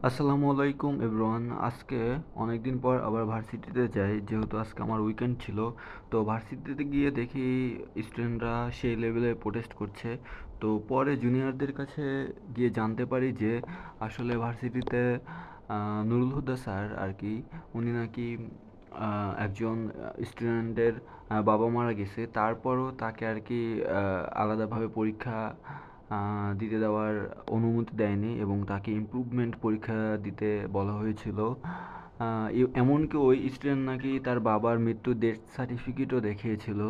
আসসালামু আলাইকুম এভরিওয়ান। আজকে অনেকদিন পর আবার ভার্সিটিতে যাই, যেহেতু আজকে আমার উইকেন্ড ছিল। তো ভার্সিটিতে গিয়ে দেখি স্টুডেন্টরা সেই লেভেলে প্রোটেস্ট করছে। তো পরে জুনিয়রদের কাছে গিয়ে জানতে পারি যে আসলে ভার্সিটিতে নুরুল হুদা স্যার আর কি, উনি নাকি একজন স্টুডেন্টের বাবা মারা গেছে, তারপরও তাকে আর কি আলাদাভাবে পরীক্ষা দিতে দেওয়ার অনুমতি দেয়নি এবং তাকে ইমপ্রুভমেন্ট পরীক্ষা দিতে বলা হয়েছিল। এমনকি ওই স্টুডেন্ট নাকি তার বাবার মৃত্যুর ডেথ সার্টিফিকেটও দেখিয়েছিল।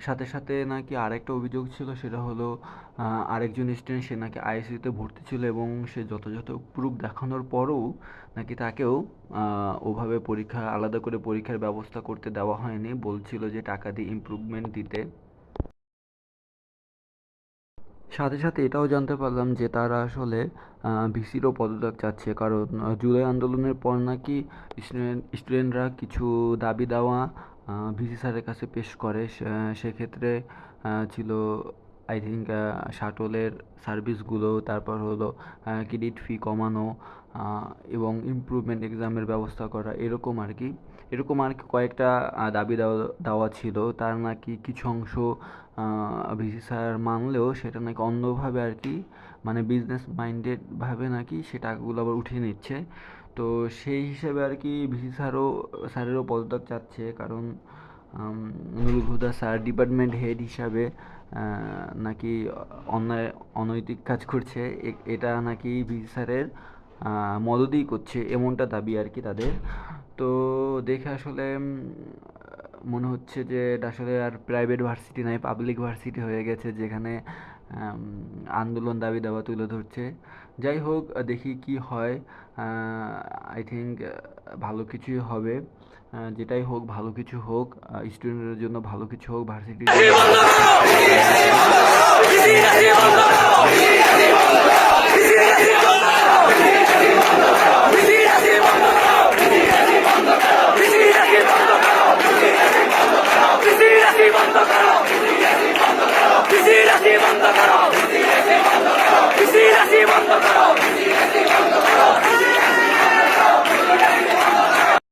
সাথে সাথে নাকি আরেকটা অভিযোগ ছিল, সেটা হলো আরেকজন স্টুডেন্ট, সে নাকি আইসিইউতে ভর্তি ছিল এবং সে যথাযথ প্রুফ দেখানোর পরেও নাকি তাকেও ওভাবে পরীক্ষা, আলাদা করে পরীক্ষার ব্যবস্থা করতে দেওয়া হয়নি, বলছিল যে টাকা দিয়ে ইমপ্রুভমেন্ট দিতে। সাথে সাথে এটাও জানতে পারলাম যে তারা আসলে ভিসিরও পদত্যাগ চাচ্ছে, কারণ জুলাই আন্দোলনের পর নাকি স্টুডেন্টরা কিছু দাবি দাওয়া ভিসি স্যারের কাছে পেশ করে। সেক্ষেত্রে ছিল আই থিঙ্ক শাটলের সার্ভিসগুলো, তারপর হলো ক্রেডিট ফি কমানো, এবং ইমপ্রুভমেন্ট এক্সামের ব্যবস্থা করা, এরকম আর কি কয়েকটা দাবি দেওয়া দেওয়া ছিল। তার নাকি কিছু অংশ ভিসি স্যার মানলেও সেটা নাকি অন্যভাবে আর কি, মানে বিজনেস মাইন্ডেড ভাবে নাকি সে টাকাগুলো আবার উঠিয়ে নিচ্ছে। তো সেই হিসেবে আর কি ভিসি স্যারেরও পদত্যাগ চাচ্ছে, কারণ Nurul Huda sir department head হিসাবে নাকি অনৈতিক কাজ করছে। এটা নাকি ভিসি স্যারের মদতেই করছে, এমনটা দাবি আর কি তাদের। তো দেখে আসলে মনে হচ্ছে যে এটা আসলে আর প্রাইভেট ভার্সিটি নয়, পাবলিক ভার্সিটি হয়ে গেছে, যেখানে আন্দোলন দাবি দাওয়া তুলে ধরছে। যাই হোক, দেখি কি হয়। আই থিঙ্ক ভালো কিছুই হবে। যেটাই হোক, ভালো কিছু হোক, স্টুডেন্টের জন্য ভালো কিছু হোক, ভার্সিটির জন্য বন্ধ করো।